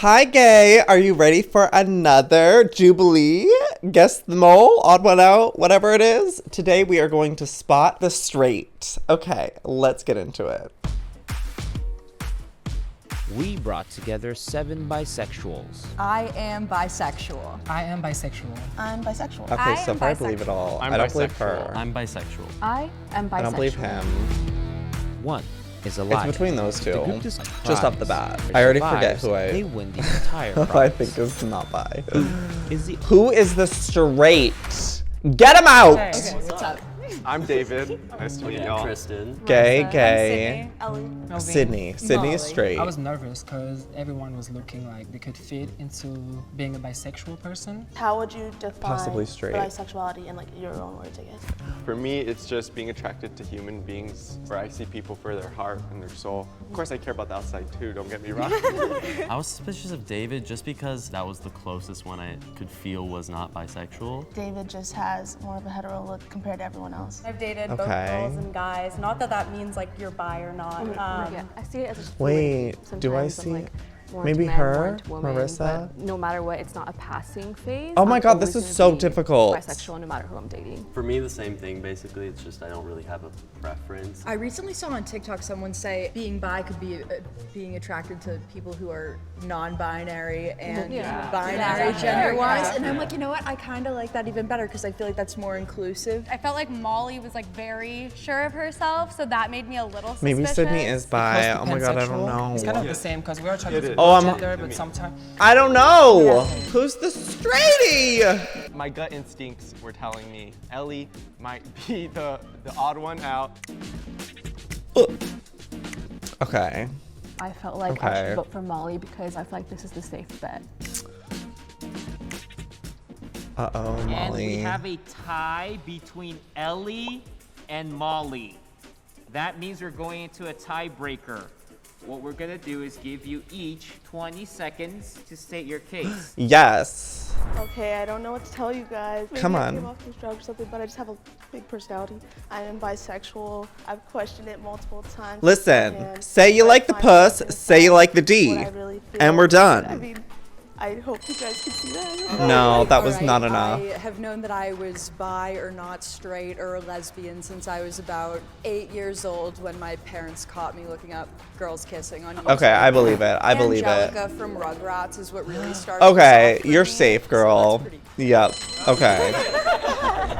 Hi, gay. Are you ready for another Jubilee? Guess the mole, odd one out, whatever it is. Today we are going to spot the straight. Okay, let's get into it. We brought together 7 bisexuals. I am bisexual. I am bisexual. I'm bisexual. Okay, so far I believe it all. I don't believe her. I'm bisexual. I am bisexual. I don't believe him. One is alive. It's between those two. Just off the bat. I already forget who They win the entire prize. I think is not bi. Who is the straight? Get him out! Okay, what's up? I'm David. Nice to meet y'all. Tristan. Gay. Ellie. Sydney. Sydney is straight. I was nervous because everyone was looking like they could fit into being a bisexual person. How would you define Possibly straight. bisexuality in like your own words, I guess? For me, it's just being attracted to human beings where I see people for their heart and their soul. Of course, I care about the outside too, don't get me wrong. I was suspicious of David just because that was the closest one I could feel was not bisexual. David just has more of a hetero look compared to everyone else. I've dated both girls and guys. Not that that means like you're bi or not. I see it as a Wait, do I sometimes of, see? like, more Maybe to men, her? more to women, Marissa? but no matter what, it's not a passing phase. Oh my I'm God, this always is gonna so be difficult. Bisexual, no matter who I'm dating. For me, the same thing, basically. It's just I don't really have a preference. I recently saw on TikTok someone say being bi could be being attracted to people who are non-binary and binary gender-wise. And I'm like, you know what? I kind of like that even better because I feel like that's more inclusive. I felt like Molly was like very sure of herself, so that made me a little suspicious. Maybe Sydney is bi. Oh my God, I don't Pansexual. It's kind of know. the same because we are attracted to Oh, both I'm- gender, but sometimes I don't know. Who's the straighty? My gut instincts were telling me Ellie might be the odd one out. Okay. I felt like I Okay. should vote for Molly because I feel like this is the safe bet. Uh-oh, Molly. And we have a tie between Ellie and Molly. That means we're going into a tiebreaker. What we're gonna do is give you each 20 seconds to state your case. Yes. Okay, I don't know what to tell you guys. Maybe Come I on. came off construct or something, but I just have a big personality. I am bisexual. I've questioned it multiple times. Listen, And say you I like the find puss, myself say you like the D, what I really feel. and we're done. I mean, I hope you guys can see that. No, that was All right, not enough. I have known that I was bi or not straight or a lesbian since I was about 8 years old when my parents caught me looking up girls kissing on YouTube. Okay, I believe it. I believe it. Angelica from Rugrats is what really started Okay, this off for you're me, safe, so girl. that's pretty- Yep. Okay.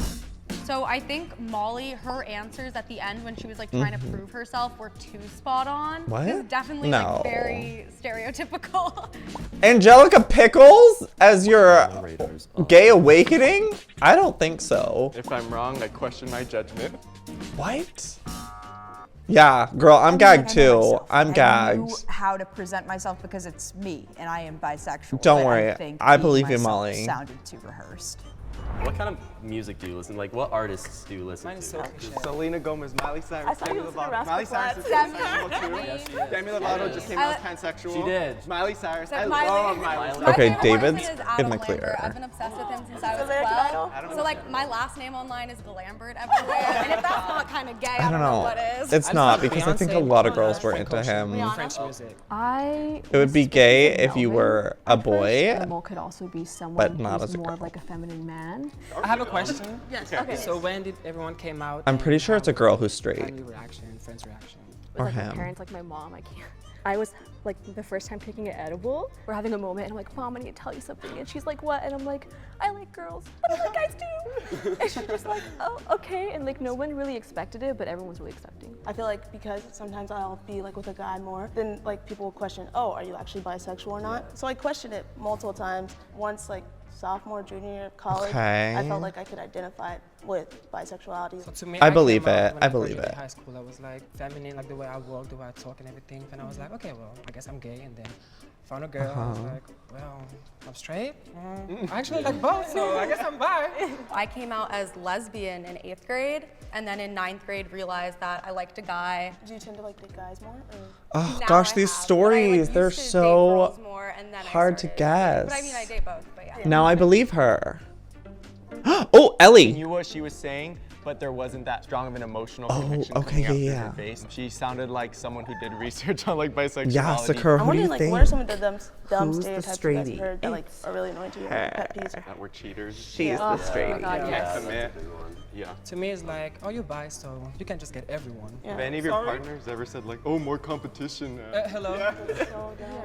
So I think Molly, her answers at the end when she was like trying to prove herself were too spot on. What? It was definitely No. like very stereotypical. Angelica Pickles as your Raiders. gay awakening? I don't think so. If I'm wrong, I question my judgment. What? Yeah, girl, I'm gagged too. I'm I gagged. knew how to present myself because it's me and I am bisexual. Don't but worry, I think I being believe you, myself Molly. Sounded too rehearsed. What kind of music do you listen? Like, what artists do you listen mine is to? so cliche. Selena Gomez, Miley I Cyrus, thought Demi you listened to Lovato. Miley Cyrus is pansexual too. Demi Lovato just came out as pansexual. She did. Miley Cyrus, I Miley- love Miley Cyrus. Okay, My favorite David's person is in Adam the Lambert. clear. I've been obsessed with him since I was American 12. Idol? So like my last name online is Glambert everywhere. And if that's not kind of gay, I I don't know. what is. It's not because I think a lot of girls were into him. French music. It would be gay if you were a boy. The mole could also be someone but not who's as a more girl. of like a feminine man. I have a question. Yes. Okay. So when did everyone came out? I'm pretty and sure it's a how girl who's was straight. Family reaction, friends reaction. With, Or like him. my parents, like my mom, I can't. I was like the first time taking an edible. We're having a moment, and I'm like, Mom, I need to tell you something. And she's like, what? And I'm like, I like girls, but I like guys too. And she's just like, oh, okay. And like no one really expected it, but everyone was really accepting. I feel like because sometimes I'll be like with a guy more, then like people will question, oh, are you actually bisexual or not? So I questioned it multiple times. Once like sophomore, junior year of college, Okay. I felt like I could identify with bisexuality. So to me, I came believe out it. when I first believe entered it. High school, I was like feminine, like the way I walk, the way I talk, and everything. And I was like, okay, well, I guess I'm gay. And then found a girl. I was like, well, I'm straight. I actually like both, so I guess I'm bi. I came out as lesbian in 8th grade, and then in 9th grade realized that I liked a guy. Do you tend to like date guys more? Or? Oh Now gosh, I these have, but I, stories, used they're to date so girls more, and then I hard to started- guess. But I mean, I date both, but yeah. Now I believe her. Oh, Ellie. Knew what she was saying. but there wasn't that strong of an emotional connection okay, coming out yeah, through yeah. her face. She sounded like someone who did research on like bisexuality. Yeah, Sakura, I'm who do you wondering, like, think? what are some of the dumb Who's the stereotypes you guys straightie? heard that like are really annoying to you, like pet peeves? That we're cheaters. She's the straight. God, yes. Commit. Yeah. To me, it's like, oh, you bi, so you can just get everyone. Have any of your partners ever said like, oh, more competition? Hello. Yeah.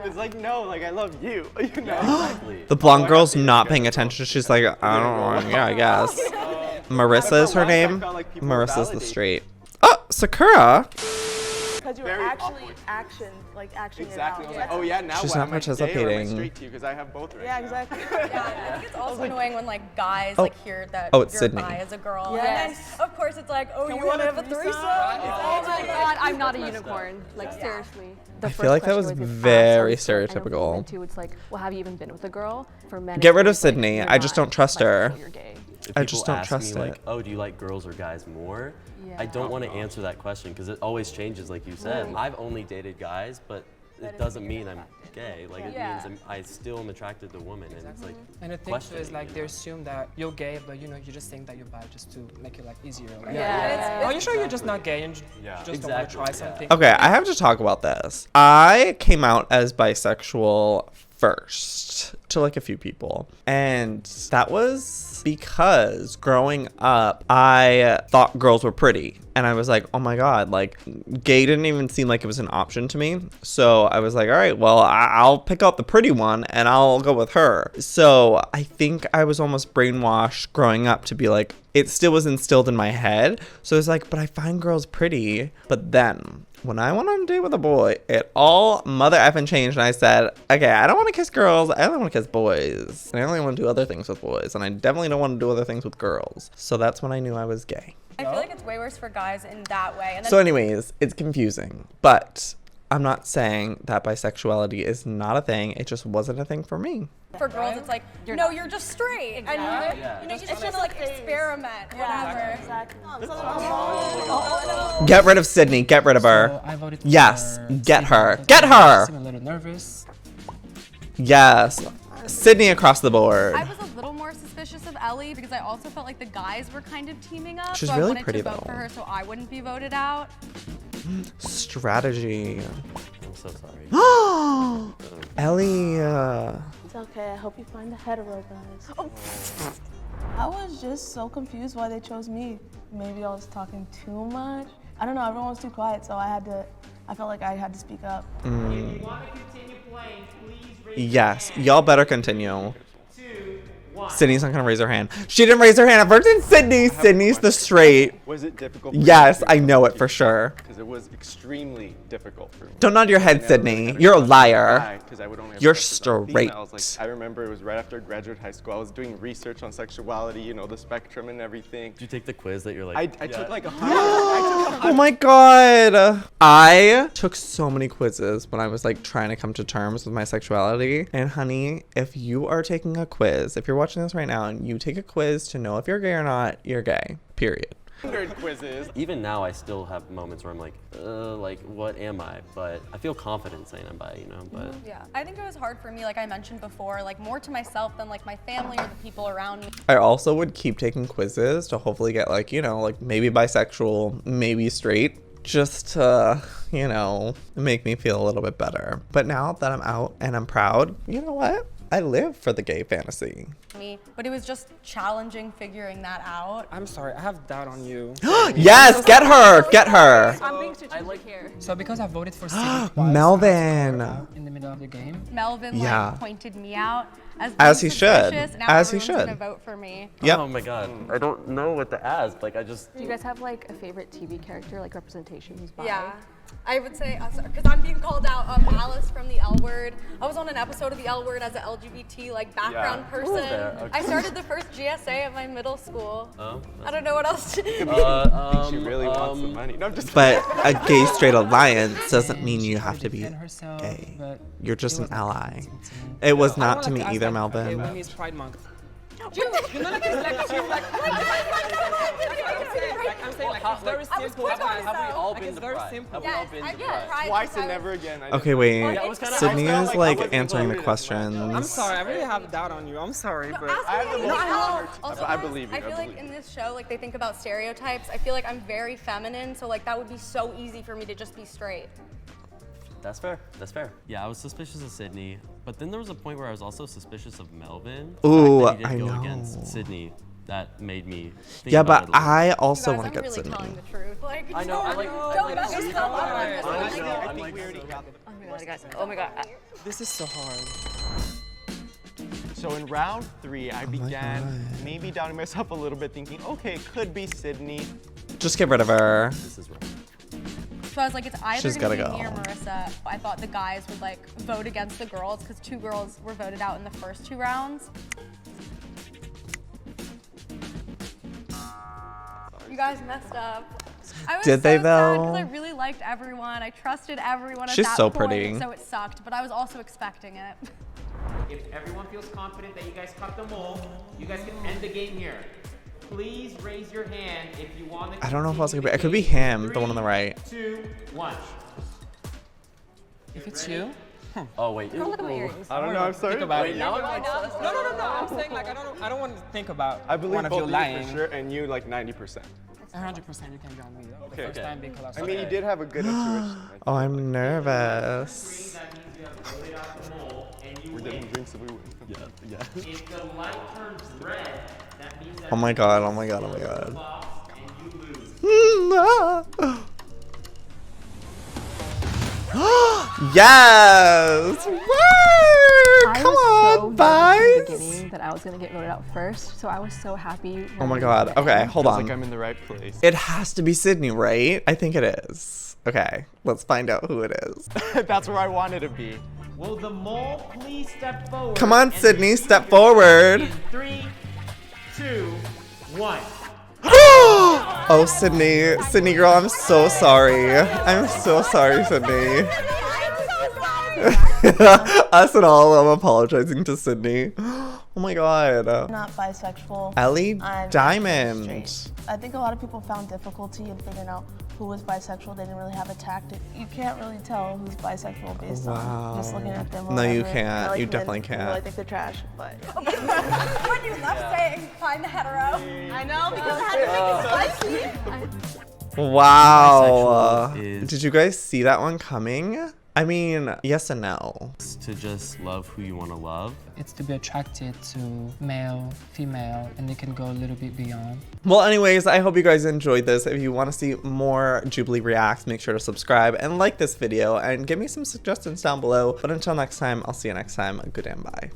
It's like, no, like I love you. You know. The blonde girl's not paying attention. She's like, I don't know. Yeah, I guess. Marissa is her name. Marissa's the straight. Oh, Sakura. Because you were Very actually awkward. action Exactly. I it was out. like, oh yeah, now She's what? not Am I gay or am I participating. straight to you? Because I have both right Yeah, now. exactly. Yeah, I think it's also annoying when like guys Oh. like hear that Oh, it's you're Sydney. bi as a girl, Yes. and then of course it's like, oh, Can you we want to have have a a threesome? Oh my god, I'm not a unicorn. Like seriously. The I first feel like that question was always very asked, always, like, I know for stereotypical. women too, it's like, well, have you even been with a girl? For men, Get it's rid of always like, Sydney. you're I just not don't trust her. bisexual, You're gay. If I just people don't ask trust me, it. like, oh, do you like girls or guys more? Yeah. I don't want to answer that question because it always changes, like you said. I've only dated guys, but it doesn't mean I'm gay. Like it means I still am attracted to women, and it's like And the thing too is questioning, like you they know? assume that you're gay, but you know you just think that you're bi just to make it like easier. Like, Yeah. Are you sure you're just not gay and Yeah. you just don't want to try Exactly, yeah. something? Okay, I have to talk about this. I came out as bisexual first to like a few people, and that was because growing up I thought girls were pretty, and I was like, oh my god, like gay didn't even seem like it was an option to me. So I was like, all right, well, I'll pick out the pretty one and I'll go with her. So I think I was almost brainwashed growing up to be like, it still was instilled in my head. So it's like, but I find girls pretty. But then when I went on a date with a boy, it all mother effing changed, and I said, okay, I don't want to kiss girls, I only want to kiss boys, and I only want to do other things with boys, and I definitely don't want to do other things with girls. So that's when I knew I was gay. I feel like it's way worse for guys in that way. And then So anyways, it's confusing, but I'm not saying that bisexuality is not a thing. It just wasn't a thing for me. for girls, it's like, no, you're just straight, and you know, you just want to like experiment, whatever. Get rid of Sydney. Get rid of her. So I voted for Yes, get her. because Get her. I'm a little nervous. Yes. Sydney across the board. I was a little more suspicious of Ellie because I also felt like the guys were kind of teaming up. She's so really I wanted pretty, to vote though. for her so I wouldn't be voted out. Strategy. I'm so sorry. Ellie. It's okay. I hope you find the hetero guys. I was just so confused why they chose me. Maybe I was talking too much. I don't know. Everyone was too quiet, so I felt like I had to speak up. If you want to continue playing, please raise Yes. Y'all better continue. Sydney's not gonna raise her hand. She didn't raise her hand. At first it's Sydney. Sydney's the straight. Was it difficult? Yes, I know it for sure. Because it was extremely difficult for me. Don't nod your head, I never Sydney. had a You're a crush on liar. guy, 'cause I would only have You're crushes on straight. females. Like, I remember it was right after I graduated high school. I was doing research on sexuality, you know, the spectrum and everything. Did you take the quiz that you're like? I took like 100. Oh my god. I took so many quizzes when I was like trying to come to terms with my sexuality. And honey, if you are taking a quiz, if you're watching this right now and you take a quiz to know if you're gay or not, you're gay. Period. 100 quizzes. Even now, I still have moments where I'm like, what am I? But I feel confident saying I'm bi, you know. But Yeah, I think it was hard for me, like I mentioned before, like more to myself than like my family or the people around me. I also would keep taking quizzes to hopefully get like, you know, like maybe bisexual, maybe straight, just to, you know, make me feel a little bit better. But now that I'm out and I'm proud, you know what? I live for the gay fantasy. But it was just challenging figuring that out. I'm sorry, I have doubt on you. Yes, get her, get her. I'm being strategic here. So because I voted for Sydney twice, Melvin. in the middle of the game. Melvin Yeah. like pointed me out As being he should. suspicious, and now As he everyone's should. gonna vote for me. Yep. oh my god, I don't know what to ask. Like I just. Do you guys have like a favorite TV character, like representation who's bi? Yeah. I would say, because I'm being called out, Alice from the L Word. I was on an episode of the L Word as an LGBT like background Yeah. person. there, okay. I started the first GSA at my middle school. Oh. I don't know what else to do. I think she really wants the money. No, I'm just But a gay straight alliance doesn't mean you have to be Defend herself, gay. but You're just it an was ally. amazing to me. It was I not would to like me ask, either, like, Melvin. Okay, when is Pride Month? I'm saying like it's very simple. Have we all been It's to very Pride? simple. Have we all been to Pride? Twice and never again. Okay, wait. Yeah, it was kinda- Sydney I is I like wasn't answering the voted as much. questions. I'm sorry, I really have a doubt on you. I'm sorry, but I have the most honor to- Also, I guys, believe you. I feel like in this show, like they think about stereotypes. I feel like I'm very feminine, so like that would be so easy for me to just be straight. That's fair. That's fair. Yeah, I was suspicious of Sydney, but then there was a point where I was also suspicious of Melvin. The Ooh, fact that he did I go know. against Sydney. That made me think Yeah, about but it a little. I also You guys, want I'm to get really Sydney. telling the truth. Like, I know, I like- don't mess it's yourself up. hard. Like, I this. know, I I'm think like we already got it. Oh my god, guys. Oh my god. this is so hard. So in round 3, I began God. maybe doubting myself a little bit, thinking, okay, could be Sydney. Just get rid of her. This is wrong. So I was like, it's either She's gonna be gotta me or go. Marissa. I thought the guys would like vote against the girls because 2 girls were voted out in the first 2 rounds. You guys messed up. I was Did they, so sad though? because I really liked everyone. I trusted everyone at She's that so point, pretty. so it sucked, but I was also expecting it. If everyone feels confident that you guys caught the mole, you guys can end the game here. Please raise your hand if you want to. I don't know if I was gonna be. continue It could be the game. him, the one on the right. 3, 2, 1. If it's you, Oh wait. Look at my earrings. I don't know, I'm sorry. think about Wait, it. now I'm like, No. I'm saying like I don't want to think about I believe one of both you of you lying. for sure, and you like 90%. 100% you can be on me. The Okay. first time being called I mean, you did have a good intuition. Oh, I'm nervous. That means you have voted out the mole and you We're win. getting drinks if we win. Yeah. If the light turns red, that means that Oh my god, oh my god, oh my god. lost and you lose. Yes! Woo! Come on, guys! Beginning that I was gonna get voted out first, so I was so happy. Oh my god. Okay, hold Feels on. like I'm in the right place. It has to be Sydney, right? I think it is. Okay, let's find out who it is. That's where I wanted to be. Will the mole please step forward? Come on, and Sydney, reveal step your forward. identity in 3, 2, 1. Oh, Sydney. Sydney, girl, I'm so sorry. I'm so sorry, Sydney. Us and all, I'm apologizing to Sydney. Oh my god. Not bisexual. Ellie I'm Diamond. straight. I think a lot of people found difficulty in figuring out who was bisexual. They didn't really have a tactic. You can't really tell who's bisexual based on just looking at them. or No, you whatever. can't. I like You men definitely who can't. I think they're trash, but. When you left saying find the hetero. I know because I had to make it spicy. Wow. Bisexual is- Did you guys see that one coming? I mean, yes and no. To just love who you want to love. It's to be attracted to male, female, and it can go a little bit beyond. Well, anyways, I hope you guys enjoyed this. If you want to see more Jubilee reacts, make sure to subscribe and like this video and give me some suggestions down below. But until next time, I'll see you next time. Good and bye.